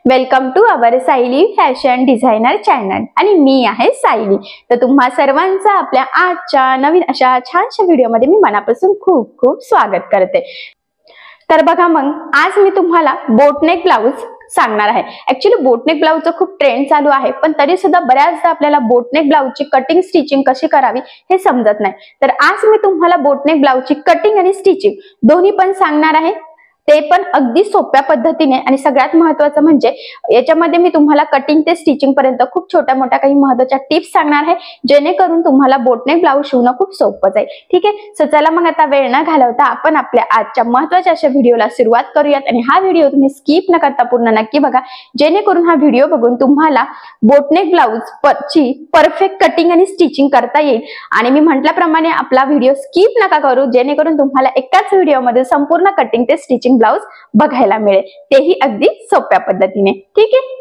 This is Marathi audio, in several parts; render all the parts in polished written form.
Welcome to our Sayali fashion designer channel आणि मी आहे सायली। तर तुम्हा सर्वांचं आपल्या आजच्या नवीन अशा छानशा व्हिडिओमध्ये मी मनापासून खूप खूप स्वागत करते। तर बघा मग आज मी तुम्हाला बोटनेक ब्लाउज सांगणार आहे। ऍक्च्युअली बोटनेक ब्लाउजचा खूप ट्रेंड चालू आहे, पण तरी सुद्धा बऱ्याचदा आपल्याला बोटनेक ब्लाउजची कटिंग स्टिचिंग कशी करावी हे समजत नाही। तर आज मी तुम्हाला बोटनेक ब्लाउजची कटिंग आणि स्टिचिंग दोन्ही पण सांगणार आहे, ते पण अगदी सोप्या पद्धतीने। आणि सगळ्यात महत्त्वाचं म्हणजे याच्यामध्ये मी तुम्हाला कटिंग ते स्टिचिंग पर्यंत खूप छोट्या मोठ्या काही महत्त्वाच्या टिप्स सांगणार आहे, जेणेकरून तुम्हाला बोटनेक ब्लाउज शिवणं खूप सोपं जाईल। ठीक आहे, सो चला मग आता वेळ न घालवता आपण आपल्या आजच्या महत्त्वाच्या अशा व्हिडिओला सुरुवात करूयात। आणि हा व्हिडिओ तुम्ही स्किप न करता पूर्ण नक्की बघा, जेणेकरून हा व्हिडिओ बघून तुम्हाला बोटनेक ब्लाउज ची परफेक्ट कटिंग आणि स्टिचिंग करता येईल। आणि मी म्हटल्याप्रमाणे आपला व्हिडिओ स्किप नका करू, जेणेकरून तुम्हाला एकाच व्हिडिओमध्ये संपूर्ण कटिंग ते स्टिचिंग ब्लाउज बघायला मिळेल, तेही अगदी सोप्या पद्धतीने। ठीक आहे,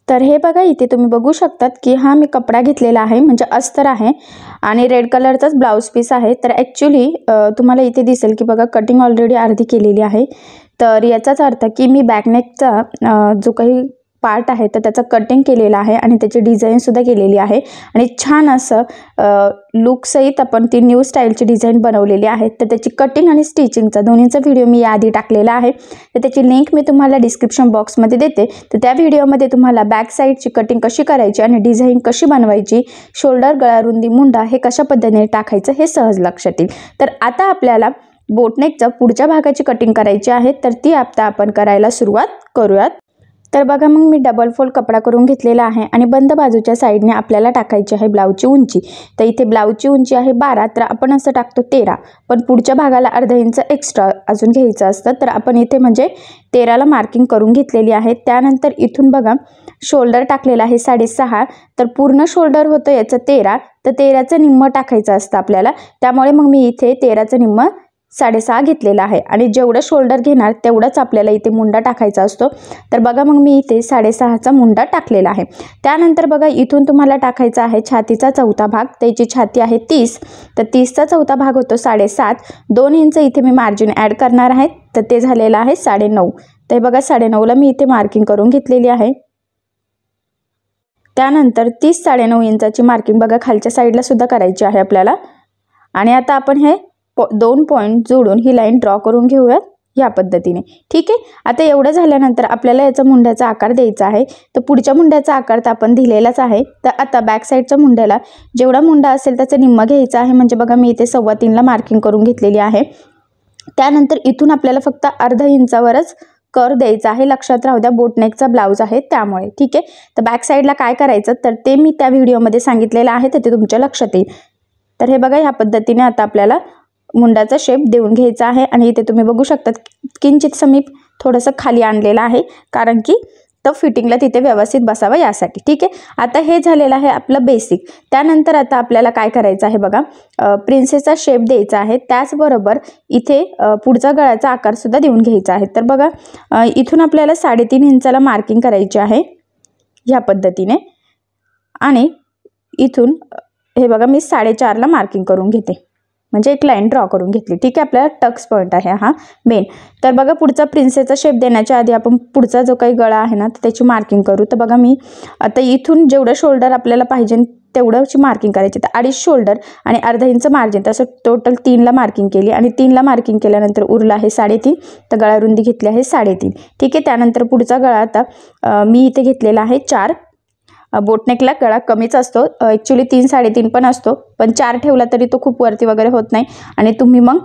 तर हे बघा, इथे तुम्ही बघू शकतात की हा मी कपडा घेतलेला आहे, म्हणजे अस्तर आहे आणि रेड कलरचाच ब्लाउज पीस आहे। तर ॲक्च्युली तुम्हाला इथे दिसेल की बघा कटिंग ऑलरेडी अर्धी केलेली आहे। तर याचाच अर्थ की मी बॅकनेकचा जो काही पार्ट आहे तर त्याचं कटिंग केलेलं आहे आणि त्याची डिझाईनसुद्धा केलेली आहे आणि छान असं लुकसहित आपण ती न्यू स्टाईलची डिझाईन बनवलेली आहे। तर त्याची कटिंग आणि स्टिचिंगचा दोन्हीचा व्हिडिओ मी याआधी टाकलेला आहे, तर त्याची लिंक मी तुम्हाला डिस्क्रिप्शन बॉक्समध्ये देते। तर त्या व्हिडिओमध्ये तुम्हाला बॅक साईडची कटिंग कशी करायची आणि डिझाईन कशी बनवायची, शोल्डर, गळा रुंदी, मुंडा हे कशा पद्धतीने टाकायचं हे सहज लक्षात येईल। तर आता आपल्याला बोटनेकच्या पुढच्या भागाची कटिंग करायची आहे, तर ती आता आपण करायला सुरुवात करूयात। तर बघा, मग मी डबल फोल्ड कपडा करून घेतलेला आहे आणि बंद बाजूच्या साईडने आपल्याला टाकायची आहे ब्लाऊजची उंची। तर इथे ब्लाऊजची उंची आहे 12, तर आपण असं टाकतो 13, पण पुढच्या भागाला अर्धा इंच एक्स्ट्रा अजून घ्यायचं असतं। तर आपण इथे म्हणजे 13ला मार्किंग करून घेतलेली आहे। त्यानंतर इथून बघा शोल्डर टाकलेला आहे 6.5, तर पूर्ण शोल्डर होतं याचं 13, तर 13चं निम्मं टाकायचं असतं आपल्याला। त्यामुळे मग मी इथे 13चं निम्मं 6.5 घेतलेला आहे आणि जेवढं शोल्डर घेणार तेवढंच आपल्याला इथे मुंडा टाकायचा असतो। तर बघा, मग मी इथे 6.5चा मुंडा टाकलेला आहे। त्यानंतर बघा इथून तुम्हाला टाकायचा आहे छातीचा चौथा भाग, त्याची छाती आहे 30, तर 30चा चौथा भाग होतो 7.5, 2 इंच इथे मी मार्जिन ॲड करणार आहे, तर ते झालेलं आहे 9.5। तर बघा 9.5ला मी इथे मार्किंग करून घेतलेली आहे। त्यानंतर 30 9.5 इंचाची मार्किंग बघा खालच्या साईडला सुद्धा करायची आहे आपल्याला। आणि आता आपण हे 2 पॉईंट जोडून ही लाईन ड्रॉ करून घेऊयात या पद्धतीने। ठीक आहे, आता एवढं झाल्यानंतर आपल्याला याचा मुंड्याचा आकार द्यायचा आहे। तर पुढच्या मुंड्याचा आकार तर आपण दिलेलाच आहे, तर आता बॅक साईडच्या मुंड्याला जेवढा मुंडा असेल त्याचं निम्मं घ्यायचं आहे, म्हणजे बघा मी इथे 3.25ला मार्किंग करून घेतलेली आहे। त्यानंतर इथून आपल्याला फक्त अर्धा इंचावरच कर द्यायचा आहे, लक्षात राहू द्या बोटनेकचा ब्लाऊज आहे त्यामुळे। ठीक आहे, तर बॅक साईडला काय करायचं तर ते मी त्या व्हिडिओमध्ये सांगितलेलं आहे, तर ते तुमच्या लक्षात येईल। तर हे बघा ह्या पद्धतीने आता आपल्याला मुंडाचा शेप देऊन घ्यायचा आहे आणि इथे तुम्ही बघू शकता किंचित समीप थोडंसं खाली आणलेलं आहे, कारण की तो फिटिंगला तिथे व्यवस्थित बसावा यासाठी। ठीक आहे, आता हे झालेलं आहे आपलं बेसिक। त्यानंतर आता आपल्याला काय करायचं आहे बघा, प्रिन्सेसचा शेप द्यायचा आहे, त्याचबरोबर इथे पुढचा गळ्याचा आकार सुद्धा देऊन घ्यायचा आहे। तर बघा इथून आपल्याला 3.5 इंचाला मार्किंग करायची आहे ह्या पद्धतीने आणि इथून हे बघा मी 4.5ला मार्किंग करून घेते, म्हणजे एक लाईन ड्रॉ करून घेतली। ठीक आहे, आपल्याला टक्स पॉईंट आहे हा मेन। तर बघा पुढचा प्रिन्सेसचा शेप देण्याच्या आधी आपण पुढचा जो काही गळा आहे ना तर त्याची मार्किंग करू। तर बघा मी आता इथून जेवढं शोल्डर आपल्याला पाहिजे तेवढंची मार्किंग करायची, तर 2.5 शोल्डर आणि अर्धा इंच मार्जिन, तसं टोटल 3ला मार्किंग केली आणि 3ला मार्किंग केल्यानंतर उरला आहे 3.5, तर गळा रुंदी घेतली आहे 3.5। ठीक आहे, त्यानंतर पुढचा गळा आता मी इथे घेतलेला आहे 4। बोटनेकला गळा कमीच असतो, ॲक्च्युली 3 3.5 पण असतो, पण 4 ठेवला तरी तो खूप वरती वगैरे होत नाही आणि तुम्ही मग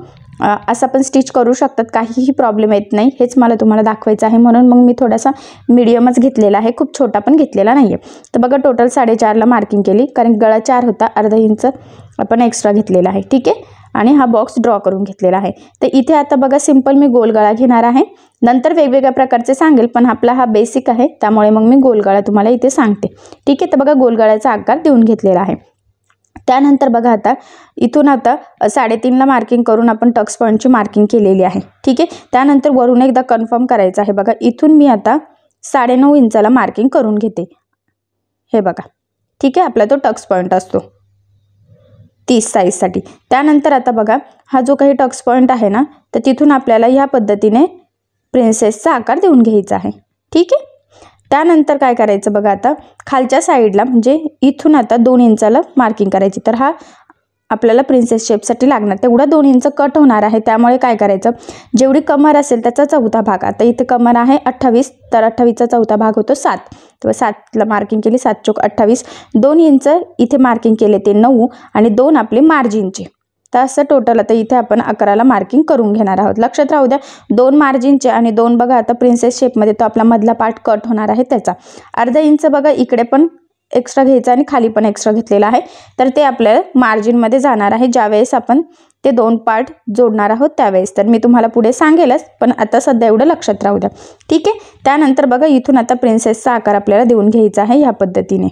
असं पण स्टिच करू शकतात, काहीही प्रॉब्लेम येत नाही। हेच मला तुम्हाला दाखवायचं आहे, म्हणून मग मी थोडासा मीडियमच घेतलेला आहे, खूप छोटा पण घेतलेला नाही आहे। तर बघा टोटल 4.5ला मार्किंग केली, कारण गळा 4 होता, अर्धा इंच आपण एक्स्ट्रा घेतलेला आहे। ठीक आहे, आणि हा बॉक्स ड्रॉ करून घेतलेला आहे। तर इथे आता बघा सिंपल मी गोल गळा घेणार आहे, नंतर वेगवेगळ्या प्रकारचे सांगेल, पण आपला हा बेसिक आहे त्यामुळे मग मी गोल गळा तुम्हाला इथे सांगते। ठीक आहे, तर बघा गोल गळ्याचा आकार देऊन घेतलेला आहे। त्यानंतर बघा आता इथून आता 3.5ला मार्किंग करून आपण टक्स पॉईंटची मार्किंग केलेली आहे। ठीक आहे, त्यानंतर वरून एकदा कन्फर्म करायचं आहे। बघा इथून मी आता 9.5 इंचाला मार्किंग करून घेते, हे बघा। ठीक आहे, आपला तो टक्स पॉईंट असतो 30 साईजसाठी। त्यानंतर आता बघा हा जो काही टक्स पॉईंट आहे ना, तर तिथून आपल्याला ह्या पद्धतीने प्रिन्सेसचा आकार देऊन घ्यायचा आहे। ठीक आहे, त्यानंतर काय करायचं बघा, आता खालच्या साईडला म्हणजे इथून आता 2 इंचाला मार्किंग करायची. तर हा आपल्याला प्रिन्सेस शेपसाठी लागणार तेवढा 2 इंच कट होणार आहे. त्यामुळे काय करायचं, जेवढी कमर असेल त्याचा चौथा भाग, आता इथे कमर आहे 28, तर 28चा चौथा भाग होतो 7, तर 7ला मार्किंग केली, 7 चोक 28, 2 इंच इथे मार्किंग केले ते 9 आणि 2 आपले मार्जिनचे. तर असं टोटल आता इथे आपण 11ला मार्किंग करून घेणार आहोत. लक्षात राहू द्या 2 मार्जिनचे आणि 2 बघा आता प्रिन्सेस शेपमध्ये तो आपला मधला पार्ट कट होणार आहे त्याचा. अर्धा इंच बघा इकडे पण एक्स्ट्रा घ्यायचं आणि खाली पण एक्स्ट्रा घेतलेला आहे. तर ते आपल्याला मार्जिनमध्ये जाणार आहे ज्यावेळेस आपण ते 2 पार्ट जोडणार आहोत त्यावेळेस. तर मी तुम्हाला पुढे सांगेलच, पण आता सध्या एवढं लक्षात राहू द्या. ठीक आहे. त्यानंतर बघा इथून आता प्रिन्सेसचा आकार आपल्याला देऊन घ्यायचा आहे ह्या पद्धतीने.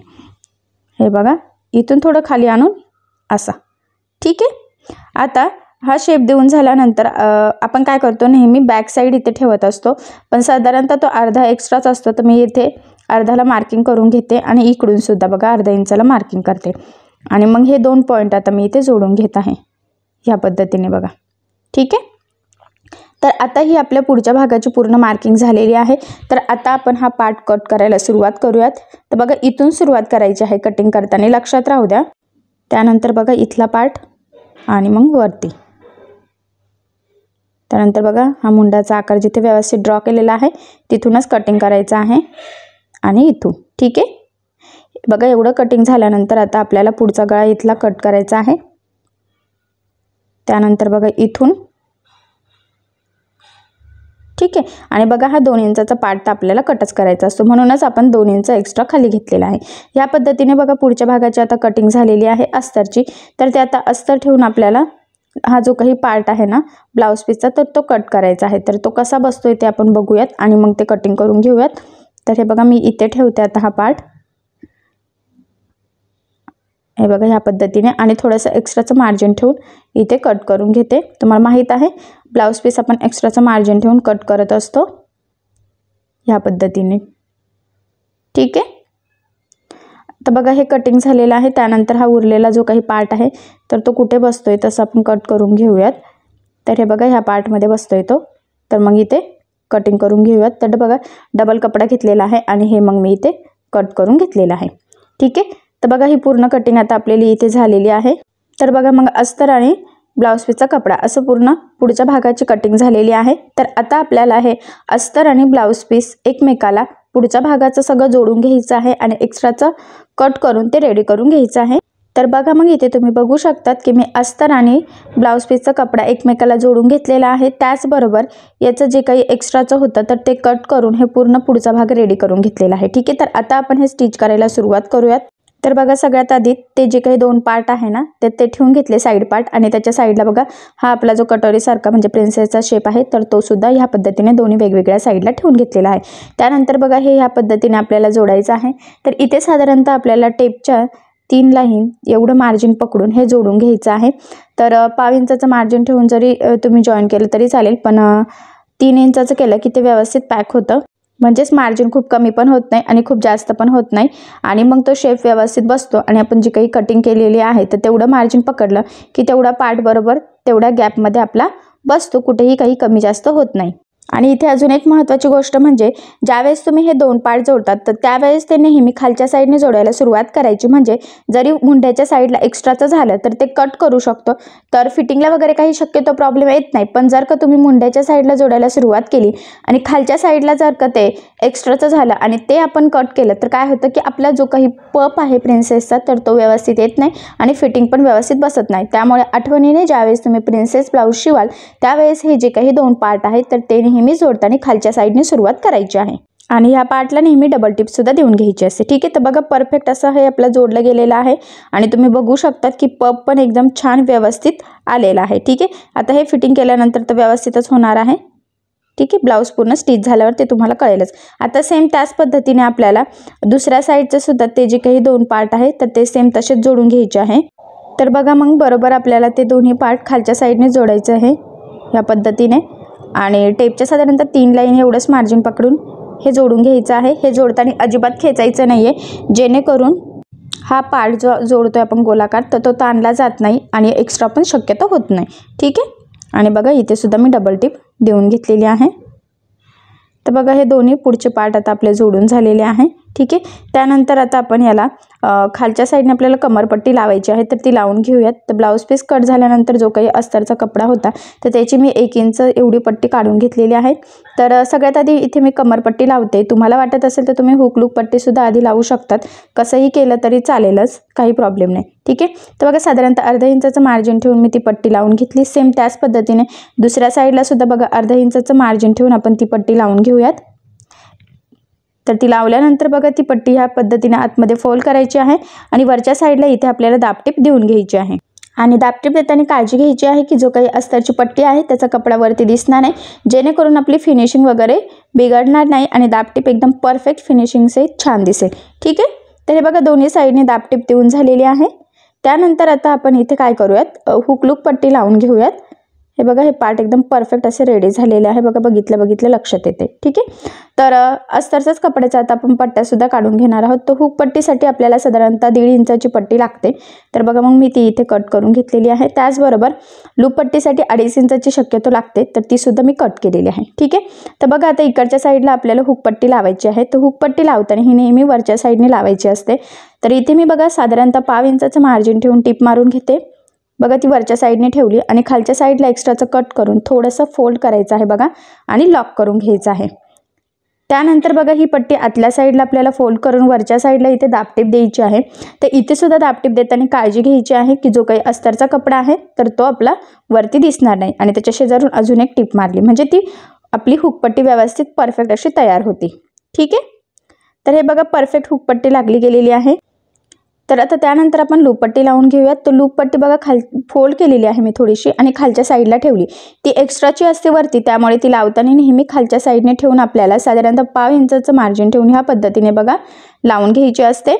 हे बघा इथून थोडं खाली आणून असा. ठीक आहे. आता हा शेप देऊन झाल्यानंतर आपण काय करतो, नेहमी बॅक साईड इथे ठेवत असतो, पण साधारणतः तो अर्धा एक्स्ट्राच असतो. तर मी इथे अर्धाला मार्किंग करून घेते आणि इकडून सुद्धा बघा अर्धा इंचाला मार्किंग करते आणि मग हे 2 पॉईंट आता मी इथे जोडून घेत आहे ह्या पद्धतीने बघा. ठीक आहे. तर आता ही आपल्या पुढच्या भागाची पूर्ण मार्किंग झालेली आहे. तर आता आपण हा पार्ट कट करायला सुरुवात करूयात. तर बघा इथून सुरुवात करायची आहे कटिंग करताना, लक्षात राहू द्या. त्यानंतर बघा इथला पार्ट आणि मग वरती. त्यानंतर बघा हा मुंडाचा आकार जिथे व्यवस्थित ड्रॉ केलेला आहे तिथूनच कटिंग करायचं आहे आणि इथून. ठीक आहे. बघा एवढं कटिंग झाल्यानंतर आता आपल्याला पुढचा गळा इथला कट करायचा आहे. त्यानंतर बघा इथून. ठीक आहे. आणि बघा हा 2 इंचाचा पार्ट तर आपल्याला कटच करायचा असतो, म्हणूनच आपण 2 इंच एक्स्ट्रा खाली घेतलेला आहे. या पद्धतीने बघा पुढच्या भागाची आता कटिंग झालेली आहे अस्तरची. तर ते आता अस्तर ठेवून आपल्याला हा जो काही पार्ट आहे ना ब्लाऊज पीसचा तर तो कट करायचा आहे. तर तो कसा बसतोय ते आपण बघूयात आणि मग ते कटिंग करून घेऊयात. तर हे बघा मी इथे ठेवते आता हा पार्ट. हे बघा ह्या पद्धतीने आणि थोडंसं एक्स्ट्राचं मार्जिन ठेवून इथे कट करून घेते. तुम्हाला माहीत आहे ब्लाऊज पीस आपण एक्स्ट्राचं मार्जिन ठेवून कट करत असतो ह्या पद्धतीने. ठीक आहे. तर बघा हे कटिंग झालेलं आहे. त्यानंतर हा उरलेला जो काही पार्ट आहे तर तो कुठे बसतोय तसं आपण कट करून घेऊयात. तर हे बघा ह्या पार्टमध्ये बसतोय तो, तर मग इथे कटिंग करून घेऊयात. तर बघा डबल कपडा घेतलेला आहे आणि हे मग मी इथे कट करून घेतलेलं आहे. ठीक आहे. तर बघा ही पूर्ण कटिंग आता आपल्याला इथे झालेली आहे. तर बघा मग अस्तर आणि ब्लाऊज पीसचा कपडा असं पूर्ण पुढच्या भागाची कटिंग झालेली आहे. तर आता आपल्याला हे अस्तर आणि ब्लाऊज पीस एकमेकाला पुढच्या भागाचं सगळं जोडून घ्यायचं आहे आणि एक्स्ट्राचं कट करून ते रेडी करून घ्यायचं आहे. तर बघा मग इथे तुम्ही बघू शकतात की मी अस्तर आणि ब्लाऊज पीसचा कपडा एकमेकाला जोडून घेतलेला आहे. त्याचबरोबर याचं जे काही एक्स्ट्राचं होतं तर ते कट करून हे पूर्ण पुढचा भाग रेडी करून घेतलेला आहे. ठीक आहे. तर आता आपण हे स्टिच करायला सुरुवात करूयात. तर बघा सगळ्यात आधी ते जे काही 2 पार्ट आहे ना ते ठेवून घेतले साईड पार्ट आणि त्याच्या साईडला बघा हा आपला जो कटोरीसारखा म्हणजे प्रिन्सेसचा शेप आहे तर तो सुद्धा ह्या पद्धतीने दोन्ही वेगवेगळ्या साईडला ठेवून घेतलेला आहे. त्यानंतर बघा हे ह्या पद्धतीने आपल्याला जोडायचं आहे. तर इथे साधारणतः आपल्याला टेपच्या 3 लाईन एवढं मार्जिन पकडून हे जोडून घ्यायचं आहे. तर 1/2 इंचाचं मार्जिन ठेवून जरी तुम्ही जॉईन केलं तरी चालेल, पण 3 इंचाचं केलं की ते व्यवस्थित पॅक होतं, म्हणजेच मार्जिन खूप कमी पण होत नाही आणि खूप जास्त पण होत नाही आणि मग तो शेप व्यवस्थित बसतो. आणि आपण जी काही कटिंग केलेली आहे तर तेवढं मार्जिन पकडलं की तेवढा पार्ट बरोबर तेवढ्या गॅपमध्ये आपला बसतो, कुठेही काही कमी जास्त होत नाही. आणि इथे अजून एक महत्त्वाची गोष्ट म्हणजे ज्यावेळेस तुम्ही हे 2 पार्ट जोडतात तर त्यावेळेस ते नेहमी खालच्या साईडने जोडायला सुरुवात करायची, म्हणजे जरी मुंड्याच्या साईडला एक्स्ट्राचं झालं तर ते कट करू शकतो, तर फिटिंगला वगैरे काही शक्यतो प्रॉब्लेम येत नाही. पण जर का तुम्ही मुंड्याच्या साईडला जोडायला सुरुवात केली आणि खालच्या साईडला जर का ते एक्स्ट्राचं झालं आणि ते आपण कट केलं तर काय होतं की आपला जो काही पप आहे प्रिन्सेसचा तर तो व्यवस्थित येत नाही आणि फिटिंग पण व्यवस्थित बसत नाही. त्यामुळे आठवणीने ज्यावेळेस तुम्ही प्रिन्सेस ब्लाऊज शिवाल त्यावेळेस हे जे काही 2 पार्ट आहेत तर ते नेहमी जोडताना खालच्या साईडने सुरुवात करायची आहे आणि ह्या पार्टला नेहमी डबल टिप सुद्धा देऊन घ्यायची असते. ठीक आहे. तर बघा परफेक्ट असं हे आपलं जोडलं गेलेलं आहे आणि तुम्ही बघू शकतात की पप पण एकदम छान व्यवस्थित आलेला आहे. ठीक आहे. आता हे फिटिंग केल्यानंतर तर व्यवस्थितच होणार आहे. ठीक आहे. ब्लाऊज पूर्ण स्टिच झाल्यावर ते तुम्हाला कळेलच. आता सेम त्याच पद्धतीने आपल्याला दुसऱ्या साईडचं सुद्धा ते जे काही 2 पार्ट आहेत तर ते सेम तसेच जोडून घ्यायचे आहे. तर बघा मग बरोबर आपल्याला ते दोन्ही पार्ट खालच्या साईडने जोडायचं आहे ह्या पद्धतीने आणि टेपच्या साधारणतः 3 लाईन एवढंच मार्जिन पकडून हे जोडून घ्यायचं आहे. हे जोडताना अजिबात खेचायचं नाही आहे, जेणेकरून हा पार्ट जो जोडतोय आपण गोलाकार तर तो ताणला जात नाही आणि एक्स्ट्रा पण शक्यतो होत नाही. ठीक आहे. आणि बघा इथे सुद्धा मी डबल टिप देऊन घेतलेली आहे. तर बघा हे दोन्ही पुढचे पार्ट आता आपले जोडून झालेले आहे. ठीक आहे. त्यानंतर आता आपण याला खालच्या साईडने आपल्याला कमरपट्टी लावायची आहे, तर ती लावून घेऊयात. तर ब्लाऊज पीस कट झाल्यानंतर जो काही अस्तरचा कपडा होता तर त्याची मी 1 इंच एवढी पट्टी काढून घेतलेली आहे. तर सगळ्यात आधी इथे मी कमरपट्टी लावते. तुम्हाला वाटत असेल तर तुम्ही हुक लूक पट्टीसुद्धा आधी लावू शकतात. कसंही केलं तरी चालेलच, काही प्रॉब्लेम नाही. ठीक आहे. तर बघा साधारणतः अर्धा इंचाचं मार्जिन ठेवून मी ती पट्टी लावून घेतली. सेम त्याच पद्धतीने दुसऱ्या साईडला सुद्धा बघा अर्धा इंचाचं मार्जिन ठेवून आपण ती पट्टी लावून घेऊयात. तर ती लावल्यानंतर बघा ती पट्टी ह्या पद्धतीने आतमध्ये फोल्ड करायची आहे आणि वरच्या साईडला इथे आपल्याला दाबटीप देऊन घ्यायची आहे. आणि दाबटीप देताना काळजी घ्यायची आहे की जो काही अस्तरची पट्टी आहे त्याचा कपडा वरती दिसणार नाही, जेणेकरून आपली फिनिशिंग वगैरे बिघडणार नाही आणि दाबटीप एकदम परफेक्ट फिनिशिंगचे छान दिसेल. ठीक आहे. तर हे बघा दोन्ही साईडने दाबटीप देऊन झालेली आहे. त्यानंतर आता आपण इथे काय करूयात, हुक लूक पट्टी लावून घेऊयात. हे बघा हे पार्ट एकदम परफेक्ट असे रेडी झालेले आहे. बघा बघितलं लक्षात येते. ठीक आहे. तर अस्तरचाच कपड्याचा आता आपण पट्ट्यासुद्धा काढून घेणार आहोत. तर हुक पट्टीसाठी आपल्याला साधारणतः 1.5 इंचाची पट्टी लागते. तर बघा मग मी ती इथे कट करून घेतलेली आहे. त्याचबरोबर लूप पट्टीसाठी 2.5 इंचाची शक्यतो लागते, तर ती सुद्धा मी कट केलेली आहे. ठीक आहे. तर बघा आता इकडच्या साईडला आपल्याला हुक पट्टी लावायची आहे. तर हुक पट्टी लावताना ही नेहमी वरच्या साईडने लावायची असते. तर इथे मी बघा साधारणतः 1/2 इंचाचं मार्जिन ठेवून टिप मारून घेते. बघा ती वरच्या साईडने ठेवली आणि खालच्या साईडला एक्स्ट्राचं कट करून थोडंसं फोल्ड करायचं आहे बघा आणि लॉक करून घ्यायचं आहे. त्यानंतर बघा ही पट्टी आतल्या साईडला आपल्याला फोल्ड करून वरच्या साईडला इथे दाबटीप द्यायची आहे. तर इथे सुद्धा दाबटीप देताना काळजी घ्यायची आहे की जो काही अस्तरचा कपडा आहे तर तो आपला वरती दिसणार नाही आणि त्याच्या शेजारून अजून एक टिप मारली म्हणजे ती आपली हुकपट्टी व्यवस्थित परफेक्ट अशी तयार होती. ठीक आहे. तर हे बघा परफेक्ट हुकपट्टी लागली गेलेली आहे. तर आता त्यानंतर आपण लूप पट्टी लावून घेऊयात. तर लूप पट्टी बघा फोल्ड केलेली आहे मी थोडीशी आणि खालच्या साईडला ठेवली. ती एक्स्ट्राची असते वरती, त्यामुळे ती लावताना नेहमी खालच्या साईडने ठेवून आपल्याला साधारणतः 1/2 इंचाचं मार्जिन ठेवून ह्या पद्धतीने बघा लावून घ्यायची असते.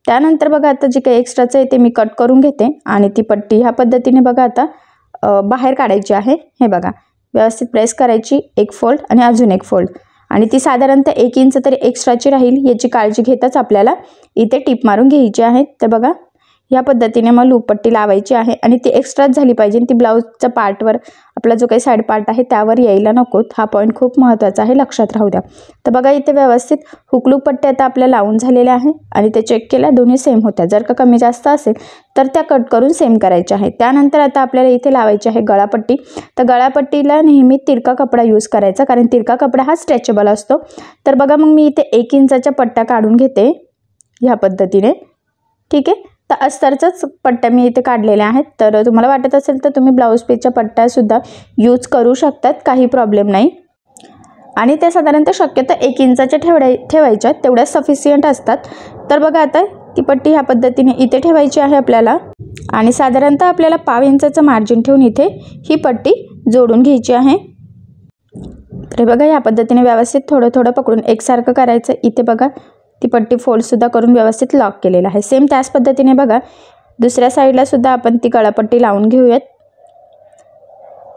त्यानंतर बघा आता जे काही एक्स्ट्राचं आहे ते मी कट करून घेते आणि ती पट्टी ह्या पद्धतीने बघा आता बाहेर काढायची आहे. हे बघा व्यवस्थित प्रेस करायची, एक फोल्ड आणि अजून एक फोल्ड आणि ती साधारणतः 1 इंच तरी एक्स्ट्राची राहील याची काळजी घेताच आपल्याला इथे टिप मारून घ्यायची आहे. तर बघा या पद्धतीने मग लूप पट्टी लावायची आहे आणि ती एक्स्ट्राच झाली पाहिजे. ती ब्लाऊजच्या पार्टवर आपला जो काही साईड पार्ट आहे त्यावर यायला नकोत. हा पॉईंट खूप महत्त्वाचा आहे, लक्षात राहू द्या. तर बघा इथे व्यवस्थित हुक लूप पट्टी आता आपल्या लावून झालेल्या आहे आणि ते चेक केल्या दोन्ही सेम होत्या. जर का कमी जास्त असेल तर त्या कट करून सेम करायच्या आहे. त्यानंतर आता आपल्याला इथे लावायची आहे गळापट्टी. तर गळापट्टीला नेहमी तिरका कपडा यूज करायचा, कारण तिरका कपडा हा स्ट्रेचेबल असतो. तर बघा मग मी इथे 1 इंचाच्या पट्ट्या काढून घेते ह्या पद्धतीने. ठीक आहे. तर अस्तरचाच पट्ट्या मी इथे काढलेल्या आहेत. तर तुम्हाला वाटत असेल तर तुम्ही ब्लाऊज पीसच्या पट्ट्यासुद्धा यूज करू शकतात, काही प्रॉब्लेम नाही. आणि त्या साधारणतः शक्यतो 1 इंचाच्या ठेवायच्या, तेवढ्या सफिशियंट असतात. तर बघा आता ती पट्टी ह्या पद्धतीने इथे ठेवायची आहे आपल्याला आणि साधारणतः आपल्याला 1/2 इंचाचं मार्जिन ठेवून इथे ही पट्टी जोडून घ्यायची आहे. तर बघा या पद्धतीने व्यवस्थित थोडं थोडं पकडून एकसारखं करायचं. इथे बघा ती पट्टी फोल्डसुद्धा करून व्यवस्थित लॉक केलेलं आहे. सेम त्याच पद्धतीने बघा दुसऱ्या साईडला सुद्धा आपण ती गळापट्टी लावून घेऊयात.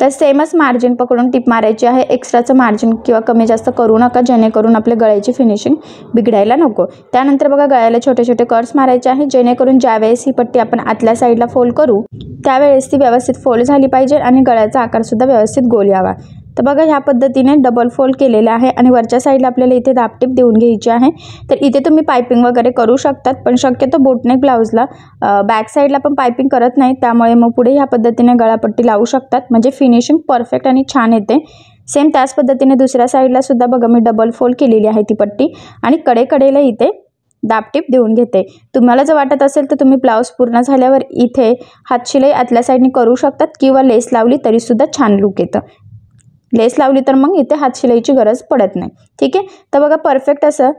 तर सेमच मार्जिन पकडून टिप मारायची आहे. एक्स्ट्राचं मार्जिन किंवा कमी जास्त करू नका, जेणेकरून आपल्या गळ्याची फिनिशिंग बिघडायला नको. त्यानंतर बघा गळ्याला छोटे छोटे कर्स मारायचे आहे, जेणेकरून ज्यावेळेस ही पट्टी आपण आतल्या साईडला फोल्ड करू त्यावेळेस ती व्यवस्थित फोल्ड झाली पाहिजे आणि गळ्याचा आकारसुद्धा व्यवस्थित गोल यावा. तर बघा ह्या पद्धतीने डबल फोल्ड केलेला आहे आणि वरच्या साईडला आपल्याला इथे दाबटीप देऊन घ्यायची आहे. तर इथे तुम्ही पायपिंग वगैरे करू शकतात, पण शक्यतो बोटनेक ब्लाऊजला बॅक साईडला पण पायपिंग करत नाही, त्यामुळे मग पुढे ह्या पद्धतीने गळापट्टी लावू शकतात, म्हणजे फिनिशिंग परफेक्ट आणि छान येते. सेम त्याच पद्धतीने दुसऱ्या साईडला सुद्धा बघा मी डबल फोल्ड केलेली आहे ती पट्टी आणि कडेकडेला इथे दाबटीप देऊन घेते. तुम्हाला जर वाटत असेल तर तुम्ही ब्लाऊज पूर्ण झाल्यावर इथे हातशिलाई आतल्या साईडने करू शकतात किंवा लेस लावली तरीसुद्धा छान लुक येतं. लेस लावली तर मग इथे हातशिलाईची गरज पडत नाही. ठीक आहे. तर बघा परफेक्ट असं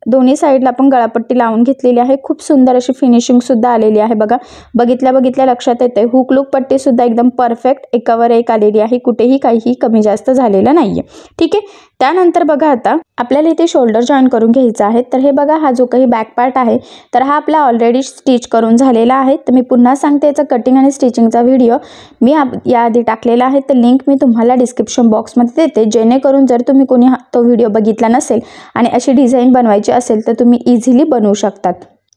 दोन्ही साईडला आपण गळापट्टी लावून घेतलेली आहे. खूप सुंदर अशी फिनिशिंगसुद्धा आलेली आहे. बघा बघितल्या लक्षात येते. हुक लूक पट्टीसुद्धा एकदम परफेक्ट एकावर एक आलेली आहे, कुठेही काहीही कमी जास्त झालेलं नाही आहे. ठीक आहे. त्यानंतर बघा आता आपल्याला इथे शोल्डर जॉईन करून घ्यायचं आहे. तर हे बघा हा जो काही बॅक पार्ट आहे तर हा आपला ऑलरेडी स्टिच करून झालेला आहे. तर मी पुन्हा सांगते याचा कटिंग आणि स्टिचिंगचा व्हिडिओ मी याआधी टाकलेला आहे, तर लिंक मी तुम्हाला डिस्क्रिप्शन बॉक्समध्ये देते, जेणेकरून जर तुम्ही कोणी तो व्हिडिओ बघितला नसेल आणि अशी डिझाईन बनवायची असेल तर तुम्ही इझिली बनवू शकतात.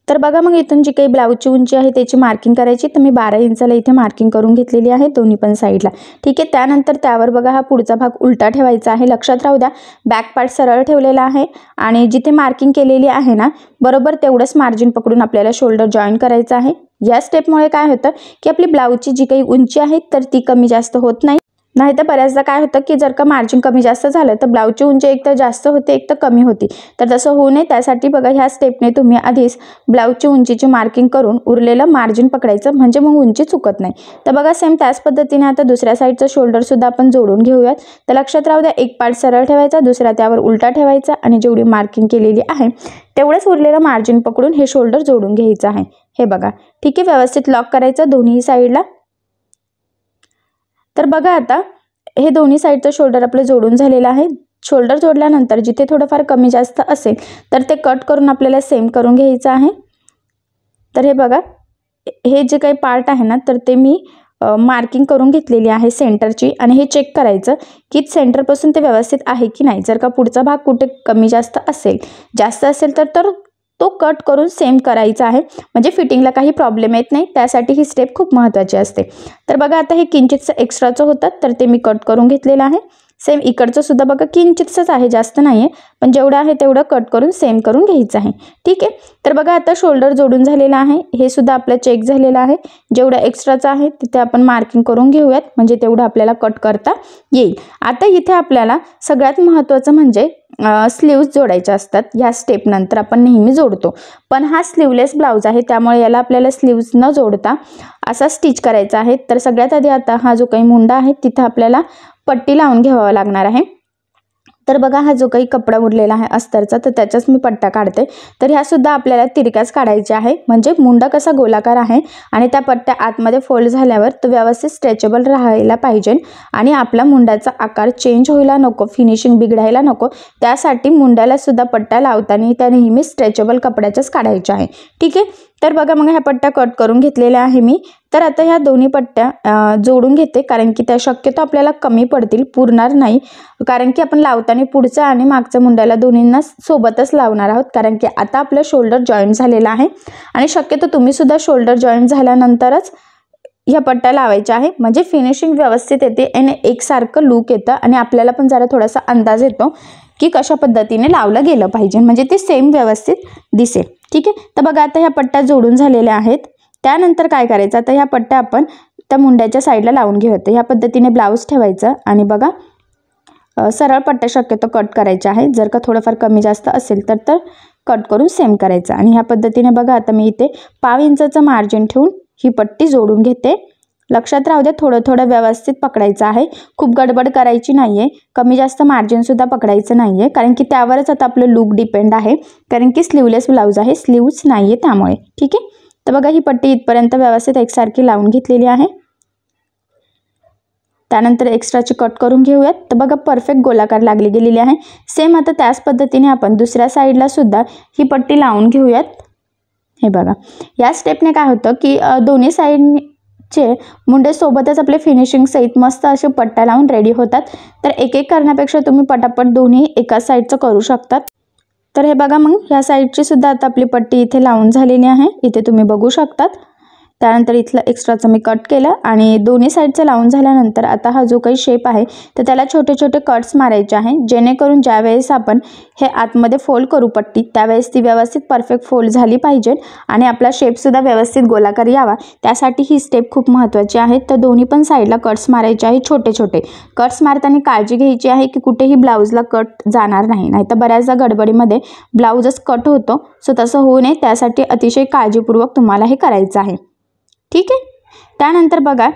तर बघा मग इथून जी काही ब्लाऊजची उंची आहे त्याची मार्किंग करायची. तर मी 12 इंचाला इथे मार्किंग करून घेतलेली आहे दोन्ही पण साईडला. ठीक आहे, त्यानंतर त्यावर बघा हा पुढचा भाग उलटा ठेवायचा आहे. लक्षात राहू द्या, बॅक पार्ट सरळ ठेवलेला आहे आणि जिथे मार्किंग केलेली आहे ना बरोबर तेवढंच मार्जिन पकडून आपल्याला शोल्डर जॉईन करायचं आहे. या स्टेपमुळे काय होतं की आपली ब्लाऊजची जी काही उंची आहे तर ती कमी जास्त होत नाही. नाही तर बऱ्याचदा काय होतं की जर का मार्जिन कमी जास्त झालं तर ब्लाऊजची उंची एक तर जास्त होते एक तर कमी होती. तर तसं होऊ नये त्यासाठी बघा ह्या स्टेपने तुम्ही आधीच ब्लाऊजची उंचीची मार्किंग करून उरलेलं मार्जिन पकडायचं, म्हणजे मग उंची चुकत नाही. तर बघा सेम त्याच पद्धतीने आता दुसऱ्या साईडचं शोल्डर सुद्धा आपण जोडून घेऊयात. तर लक्षात राहू द्या, एक पार्ट सरळ ठेवायचा, दुसरा त्यावर उलटा ठेवायचा आणि जेवढी मार्किंग केलेली आहे तेवढंच उरलेलं मार्जिन पकडून हे शोल्डर जोडून घ्यायचं आहे. हे बघा, ठीक आहे, व्यवस्थित लॉक करायचं दोन्ही साईडला. तर बघा आता हे दोन्ही साईडचं शोल्डर आपलं जोडून झालेलं आहे. शोल्डर जोडल्यानंतर जिथे थोडंफार कमी जास्त असेल तर ते कट करून आपल्याला सेम करून घ्यायचं आहे. तर हे बघा, हे जे काही पार्ट आहे ना तर ते मी मार्किंग करून घेतलेली आहे सेंटरची आणि हे चेक करायचं की सेंटरपासून ते व्यवस्थित आहे की नाही. जर का पुढचा भाग कुठे कमी जास्त असेल तर तो कट करून सेम करायचा आहे, म्हणजे फिटिंगला काही प्रॉब्लेम येत नाही. त्यासाठी ही स्टेप खूप महत्त्वाची असते. तर बघा आता हे किंचितचं एक्स्ट्राचं होतं तर ते मी कट करून घेतलेलं आहे. सेम इकडचं सुद्धा बघा किंचितच आहे, जास्त नाही आहे, पण जेवढं आहे तेवढं कट करून सेम करून घ्यायचं आहे. ठीक आहे, तर बघा आता शोल्डर जोडून झालेलं आहे. हे सुद्धा आपलं चेक झालेलं आहे. जेवढं एक्स्ट्राचं आहे तिथे आपण मार्किंग करून घेऊयात, म्हणजे तेवढं आपल्याला कट करता येईल. आता इथे आपल्याला सगळ्यात महत्त्वाचं म्हणजे स्लीव्ज जोडायचे असतात. ह्या स्टेप नंतर आपण नेहमी जोडतो, पण हा स्लीवलेस ब्लाऊज आहे त्यामुळे याला आपल्याला स्लीव्ज न जोडता असा स्टिच करायचा आहे. तर सगळ्यात आधी आता हा जो काही मुंडा आहे तिथं आपल्याला पट्टी लावून घ्यावा लागणार आहे. तर बघा हा जो काही कपडा उरलेला आहे अस्तरचा तर त्याचाच मी पट्टा काढते. तर ह्या सुद्धा आपल्याला तिरक्याच काढायच्या आहे, म्हणजे मुंडा कसा गोलाकार आहे आणि त्या पट्ट्या आतमध्ये फोल्ड झाल्यावर तो व्यवस्थित स्ट्रेचेबल राहायला पाहिजे आणि आपला मुंड्याचा आकार चेंज व्हायला नको, फिनिशिंग बिघडायला नको. त्यासाठी मुंड्याला सुद्धा पट्ट्या लावताना त्या नेहमी स्ट्रेचेबल कपड्याच्याच काढायच्या आहे. ठीक आहे, तर बघा मग ह्या पट्ट्या कट करून घेतलेल्या आहे मी. तर आता ह्या दोन्ही पट्ट्या जोडून घेते, कारण की त्या शक्यतो आपल्याला कमी पडतील, पुरणार नाही, कारण की आपण लावताना पुढच्या आणि मागच्या मुंड्याला दोन्हींना सोबतच लावणार आहोत. कारण की आता आपलं शोल्डर जॉईंट झालेलं आहे आणि शक्यतो तुम्ही सुद्धा शोल्डर जॉईंट झाल्यानंतरच ह्या पट्ट्या लावायच्या आहे, म्हणजे फिनिशिंग व्यवस्थित येते आणि एकसारखं लूक येतं आणि आपल्याला पण जरा थोडासा अंदाज येतो की कशा पद्धतीने लावलं गेलं पाहिजे, म्हणजे ते सेम व्यवस्थित दिसेल. ठीक आहे, तर बघा आता ह्या पट्ट्या जोडून झालेल्या आहेत. त्यानंतर काय करायचं, आता ह्या पट्ट्या आपण त्या मुंड्याच्या साईडला लावून घेऊयात. ह्या पद्धतीने ब्लाऊज ठेवायचं आणि बघा सरळ पट्ट्या शक्यतो कट करायच्या आहे. जर का थोडंफार कमी जास्त असेल तर कट करून सेम करायचं. आणि ह्या पद्धतीने बघा आता मी इथे 1/2 इंचाचं मार्जिन ठेवून ही पट्टी जोडून घेते. लक्षात राहू द्या, थोडं थोडं व्यवस्थित पकडायचं आहे, खूप गडबड करायची नाही आहे. कमी जास्त मार्जिनसुद्धा पकडायचं नाही आहे, कारण की त्यावरच आता आपलं लूक डिपेंड आहे, कारण की स्लीवलेस ब्लाऊज आहे, स्लीव्ज नाही आहे त्यामुळे. ठीक आहे, तर बघा ही पट्टी इथपर्यंत व्यवस्थित एकसारखी लावून घेतलेली आहे. त्यानंतर एक्स्ट्राची कट करून घेऊयात. तर बघा परफेक्ट गोलाकार लागली गेलेली आहे. सेम आता त्याच पद्धतीने आपण दुसऱ्या साईडला सुद्धा ही पट्टी लावून घेऊयात. हे बघा, या स्टेपने काय होतं की दोन्ही साईडचे मुंडे सोबतच आपले फिनिशिंग सहित मस्त असे पट्ट्या लावून रेडी होतात. तर एक एक करण्यापेक्षा तुम्ही पटापट दोन्ही एका साईडचं करू शकतात. तर हे बघा, मग ह्या साईडची सुद्धा आता आपली पट्टी इथे लावून झालेली आहे, इथे तुम्ही बघू शकतात. त्यानंतर इथलं एक्स्ट्राचं मी कट केलं आणि दोन्ही साईडचं लावून झाल्यानंतर आता हा जो काही शेप आहे तर त्याला छोटे छोटे कट्स मारायचे आहे, जेणेकरून ज्यावेळेस आपण हे आतमध्ये फोल्ड करू पट्टी त्यावेळेस ती व्यवस्थित परफेक्ट फोल्ड झाली पाहिजे आणि आपला शेपसुद्धा व्यवस्थित गोलाकार यावा. त्यासाठी ही स्टेप खूप महत्त्वाची आहे. तर दोन्ही पण साईडला कट्स मारायचे आहे. छोटे छोटे कट्स मारताना काळजी घ्यायची आहे की कुठेही ब्लाऊजला कट जाणार नाही, नाहीतर बऱ्याचदा गडबडीमध्ये ब्लाऊजच कट होतो. सो तसं होऊ नये, त्यासाठी अतिशय काळजीपूर्वक तुम्हाला हे करायचं आहे. ठीक आहे, त्यानंतर बघा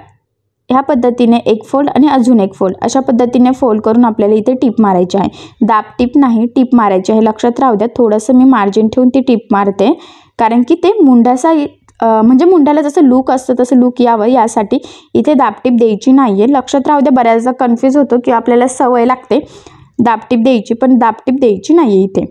ह्या पद्धतीने एक फोल्ड आणि अजून एक फोल्ड अशा पद्धतीने फोल्ड करून आपल्याला इथे टिप मारायची आहे. दाब टिप नाही, टिप मारायची आहे. लक्षात राहू द्या, थोडंसं मी मार्जिन ठेवून ती टिप मारते, कारण की ते मुंड्याचा म्हणजे मुंड्याला जसं लूक असतं तसं लूक यावं यासाठी इथे दाबटीप द्यायची नाही आहे. लक्षात राहू द्या, बऱ्याचदा कन्फ्यूज होतो की आपल्याला सवय लागते दाबटीप द्यायची, पण दाबटीप द्यायची नाही आहे इथे.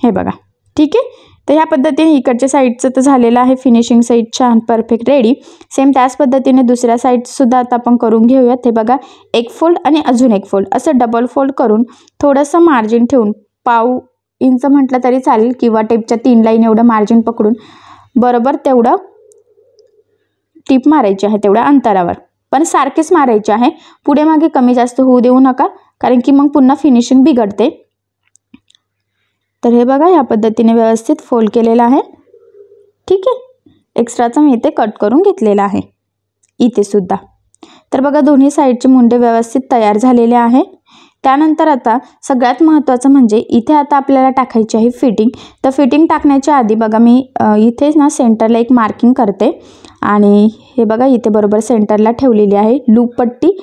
हे बघा, ठीक आहे. तर ह्या पद्धतीने इकडच्या साईडचं तर झालेलं आहे फिनिशिंग साईड छान परफेक्ट रेडी. सेम त्याच पद्धतीने दुसऱ्या साईडसुद्धा आता आपण करून घेऊयात. हे बघा, एक फोल्ड आणि अजून एक फोल्ड असं डबल फोल्ड करून थोडंसं मार्जिन ठेवून 1/2 इंच म्हटलं तरी चालेल किंवा टेपच्या 3 लाईन एवढं मार्जिन पकडून बरोबर तेवढं टीप मारायची आहे, तेवढ्या अंतरावर, पण सारखेच मारायचे आहे, पुढे मागे कमी जास्त होऊ देऊ नका, कारण की मग पुन्हा फिनिशिंग बिघडते. तर हे बघा या पद्धतीने व्यवस्थित फोल्ड केलेलं आहे. ठीक आहे, एक्स्ट्राचं मी इथे कट करून घेतलेलं आहे इथे सुद्धा. तर बघा दोन्ही साईडचे मुंडे व्यवस्थित तयार झालेले आहे. त्यानंतर आता सगळ्यात महत्त्वाचं म्हणजे इथे आता आपल्याला टाकायची आहे फिटिंग. तर फिटिंग टाकण्याच्या आधी बघा मी इथे ना सेंटरला एक मार्किंग करते आणि हे बघा इथे बरोबर सेंटरला ठेवलेली आहे. लूप पट्टी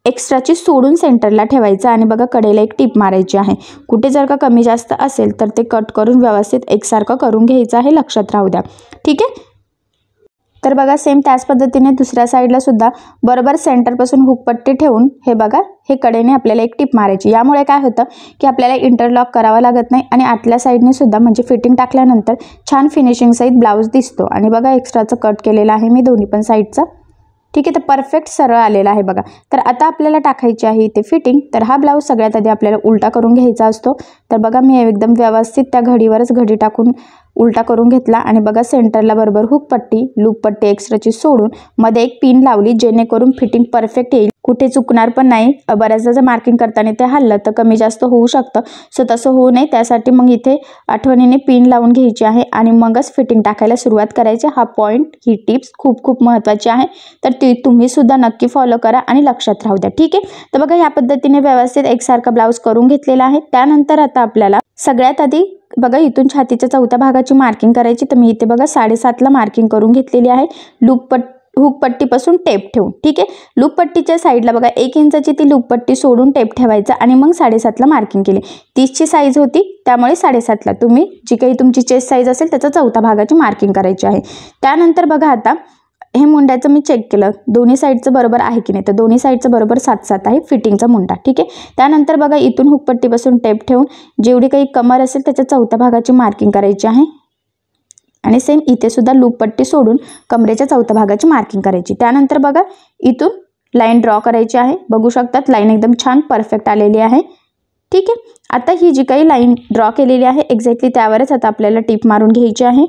एक्स्ट्राची सोडून सेंटरला ठेवायचं आणि बघा कडेला एक टीप मारायची आहे. कुठे जर का कमी जास्त असेल तर ते कट करून व्यवस्थित एकसारखं करून घ्यायचं आहे, लक्षात राहू द्या. ठीक आहे. तर बघा सेम त्याच पद्धतीने दुसऱ्या साईडला सुद्धा बरोबर सेंटरपासून हुकपट्टी ठेवून हे बघा हे कडेने आपल्याला एक टीप मारायची. यामुळे काय होतं की आपल्याला इंटरलॉक करावा लागत नाही आणि आतल्या साईडने सुद्धा म्हणजे फिटिंग टाकल्यानंतर छान फिनिशिंग सहित ब्लाऊज दिसतो. आणि बघा एक्स्ट्राचं कट केलेलं आहे मी दोन्ही पण साईडचं. ठीक आहे, तर परफेक्ट सरळ आलेला आहे बघा. तर आता आपल्याला टाकायची आहे इथे फिटिंग. तर हा ब्लाऊज सगळ्यात आधी आपल्याला उलटा करून घ्यायचा असतो. तर बघा मी एकदम व्यवस्थित त्या घडीवरच घडी टाकून उलटा करून घेतला आणि बघा सेंटरला बरोबर हुक पट्टी लूप पट्टी एक्स्ट्राची सोडून मध्ये एक पिन लावली, जेणेकरून फिटिंग परफेक्ट येईल, कुठे चुकणार पण नाही. बऱ्याचदा जर मार्किंग करताना ते हल्लं तर कमी जास्त होऊ शकतं, सो तसं होऊ नये त्यासाठी मग इथे आठवणीने पिन लावून घ्यायची आहे आणि मगच फिटिंग टाकायला सुरुवात करायची. हा पॉईंट, ही टिप्स खूप खूप महत्त्वाची आहे, तर ती तुम्ही सुद्धा नक्की फॉलो करा आणि लक्षात राहू द्या. ठीक आहे, तर बघा या पद्धतीने व्यवस्थित एकसारखा ब्लाऊज करून घेतलेला आहे. त्यानंतर आता आपल्याला सगळ्यात आधी बघा इथून छातीच्या चौथ्या भागाची मार्किंग करायची. तर मी इथे बघा 7.5ला मार्किंग करून घेतलेली आहे हुक पट्टीपासून टेप ठेवून. ठीक आहे, लूप पट्टीच्या साईडला बघा 1 इंचाची ती लूप पट्टी सोडून टेप ठेवायचा आणि मग 7.5ला मार्किंग केली. 30ची साईज होती त्यामुळे 7.5ला तुम्ही जी काही तुमची चेस्ट साईज असेल त्याच्या चौथ्या भागाची मार्किंग करायची आहे. त्यानंतर बघा आता हे मुंड्याचं मी चेक केलं दोन्ही साईडचं बरोबर आहे की नाही, तर दोन्ही साईडचं बरोबर 7-7 आहे फिटिंगचा मुंडा. ठीक आहे, त्यानंतर बघा इथून हुकपट्टीपासून टेप ठेवून जेवढी काही कमर असेल त्याच्या चौथ्या भागाची मार्किंग करायची आहे आणि सेम इथे सुद्धा लूप पट्टी सोडून कमरेच्या चौथ्या भागाची मार्किंग करायची. त्यानंतर बघा इथून लाईन ड्रॉ करायची आहे. बघू शकतात लाईन एकदम छान परफेक्ट आलेली आहे. ठीक आहे, आता ही जी काही लाईन ड्रॉ केलेली आहे एक्झॅक्टली त्यावरच आता आपल्याला टीप मारून घ्यायची आहे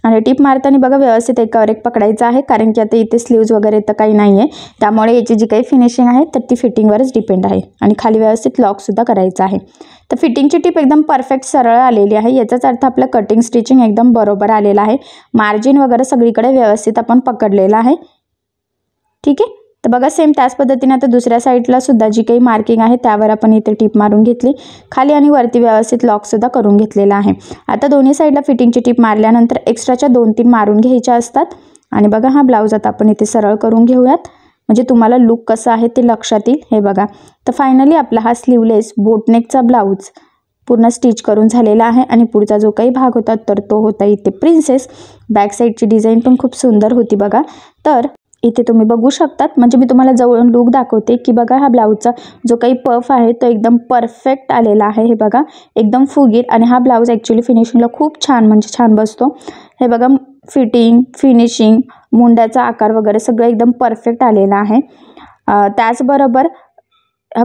आणि टीप मारताना बघा व्यवस्थित एकावर एक पकडायचं आहे, कारण की आता इथे स्लीव्ज वगैरे तर काही नाही आहे, त्यामुळे याची जी काही फिनिशिंग आहे तर ती फिटिंगवरच डिपेंड आहे आणि खाली व्यवस्थित लॉकसुद्धा करायचं आहे. तर फिटिंगची टीप एकदम परफेक्ट सरळ आलेली आहे, याचाच अर्थ आपलं कटिंग स्टिचिंग एकदम बरोबर आलेलं आहे. मार्जिन वगैरे सगळीकडे व्यवस्थित आपण पकडलेलं आहे. ठीक आहे, तर बघा सेम त्याच पद्धतीने आता दुसऱ्या साईडला सुद्धा जी काही मार्किंग आहे त्यावर आपण इथे टीप मारून घेतली, खाली आणि वरती व्यवस्थित लॉकसुद्धा करून घेतलेला आहे. आता दोन्ही साईडला फिटिंगची टीप मारल्यानंतर एक्स्ट्राच्या 2-3 मारून घ्यायच्या असतात आणि बघा हा ब्लाऊज आता आपण इथे सरळ करून घेऊयात, म्हणजे तुम्हाला लुक कसं आहे ते लक्षात येईल. हे बघा, तर फायनली आपला हा स्लीवलेस बोटनेकचा ब्लाऊज पूर्ण स्टिच करून झालेला आहे आणि पुढचा जो काही भाग होता तर तो होता इथे प्रिन्सेस. बॅक साईडची डिझाईन पण खूप सुंदर होती बघा. तर इथे तुम्ही बघू शकतात, म्हणजे मी तुम्हाला जवळून लुक दाखवते की बघा हा ब्लाऊजचा जो काही पफ आहे तो एकदम परफेक्ट आलेला आहे. हे बघा एकदम फुगीर आणि हा ब्लाऊज ॲक्च्युली फिनिशिंगला खूप छान म्हणजे छान बसतो. हे बघा फिटिंग, फिनिशिंग, मुंड्याचा आकार वगैरे सगळं एकदम परफेक्ट आलेला आहे. त्याचबरोबर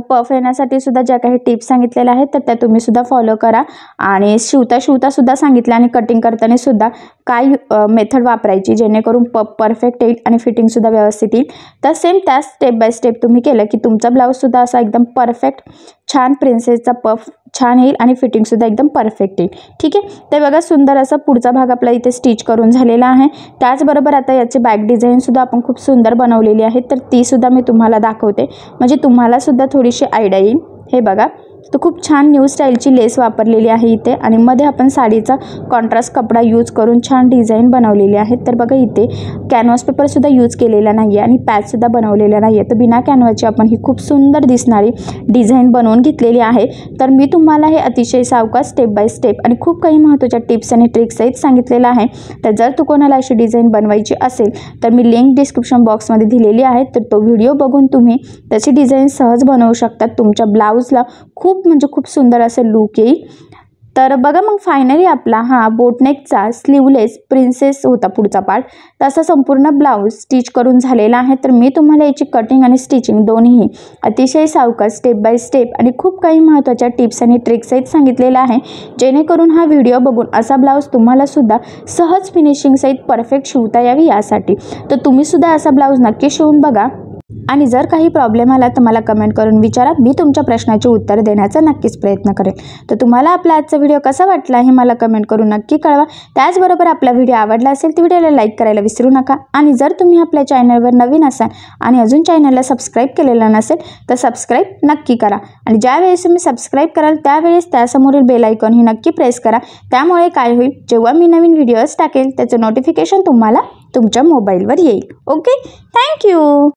पफ येण्यासाठी सुद्धा ज्या काही टिप्स सांगितलेल्या आहेत तर त्या तुम्ही सुद्धा फॉलो करा आणि शिवता सुद्धा सांगितलं आणि कटिंग करताना सुद्धा काय मेथड वापरायची जेणेकरून पफ परफेक्ट येईल आणि फिटिंगसुद्धा व्यवस्थित येईल. तर सेम त्याच स्टेप बाय स्टेप तुम्ही केलं की तुमचा ब्लाऊजसुद्धा असा एकदम परफेक्ट छान प्रिन्सेसचा पफ छान येईल आणि फिटिंगसुद्धा एकदम परफेक्ट येईल. ठीक आहे, ते बघा सुंदर असा पुढचा भाग आपला इथे स्टिच करून झालेला आहे. त्याचबरोबर आता याची बॅक डिझाईनसुद्धा आपण खूप सुंदर बनवलेली आहे, तर तीसुद्धा मी तुम्हाला दाखवते म्हणजे तुम्हालासुद्धा थोडीशी आयडिया येईल. हे बघा, तर खूप छान न्यू स्टाईलची लेस वापरलेली आहे इथे आणि मध्ये आपण साडीचा कॉन्ट्रास्ट कपडा यूज करून छान डिझाईन बनवलेली आहे. तर बघा इथे कॅनव्हास पेपरसुद्धा यूज केलेला नाही आहे आणि पॅचसुद्धा बनवलेला नाही आहे, तर बिना कॅनव्हाची आपण ही खूप सुंदर दिसणारी डिझाईन बनवून घेतलेली आहे. तर मी तुम्हाला हे अतिशय सावकाश स्टेप बाय स्टेप आणि खूप काही महत्त्वाच्या टिप्स आणि ट्रिक्ससहित सांगितलेलं आहे. तर जर तू कोणाला अशी डिझाईन बनवायची असेल तर मी लिंक डिस्क्रिप्शन बॉक्समध्ये दिलेली आहे, तर तो व्हिडिओ बघून तुम्ही त्याची डिझाईन सहज बनवू शकतात. तुमच्या ब्लाऊजला खूप म्हणजे खूप सुंदर असं लुक येईल. तर बघा मग फायनली आपला हा बोटनेकचा स्लीवलेस प्रिन्सेस होता पुढचा पार्ट, तसा संपूर्ण ब्लाऊज स्टिच करून झालेला आहे. तर मी तुम्हाला याची कटिंग आणि स्टिचिंग दोन्ही अतिशय सावकाश स्टेप बाय स्टेप आणि खूप काही महत्त्वाच्या टिप्स आणि ट्रिक्ससहित सांगितलेलं आहे, जेणेकरून हा व्हिडिओ बघून असा ब्लाऊज तुम्हाला सुद्धा सहज फिनिशिंग सहित परफेक्ट शिवता यावी यासाठी. तर तुम्ही सुद्धा असा ब्लाऊज नक्की शिवून बघा आणि जर काही प्रॉब्लेम आला तर मला कमेंट करून विचारा, मी तुमच्या प्रश्नाचे उत्तर देण्याचा नक्कीच प्रयत्न करेन. तर तुम्हाला आपला आजचा व्हिडिओ कसा वाटला हे मला कमेंट करून नक्की कळवा. त्याचबरोबर आपला व्हिडिओ आवडला असेल तर व्हिडिओला लाईक करायला विसरू नका आणि जर तुम्ही आपल्या चॅनलवर नवीन असाल आणि अजून चॅनलला सबस्क्राईब केलेलं नसेल तर सबस्क्राईब नक्की करा आणि ज्यावेळेस तुम्ही सबस्क्राईब कराल त्यावेळेस त्यासमोरील बेल आयकॉन ही नक्की प्रेस करा. त्यामुळे काय होईल, जेव्हा मी नवीन व्हिडिओज टाकेल त्याचं नोटिफिकेशन तुम्हाला तुमच्या मोबाईलवर येईल. Okay, thank you.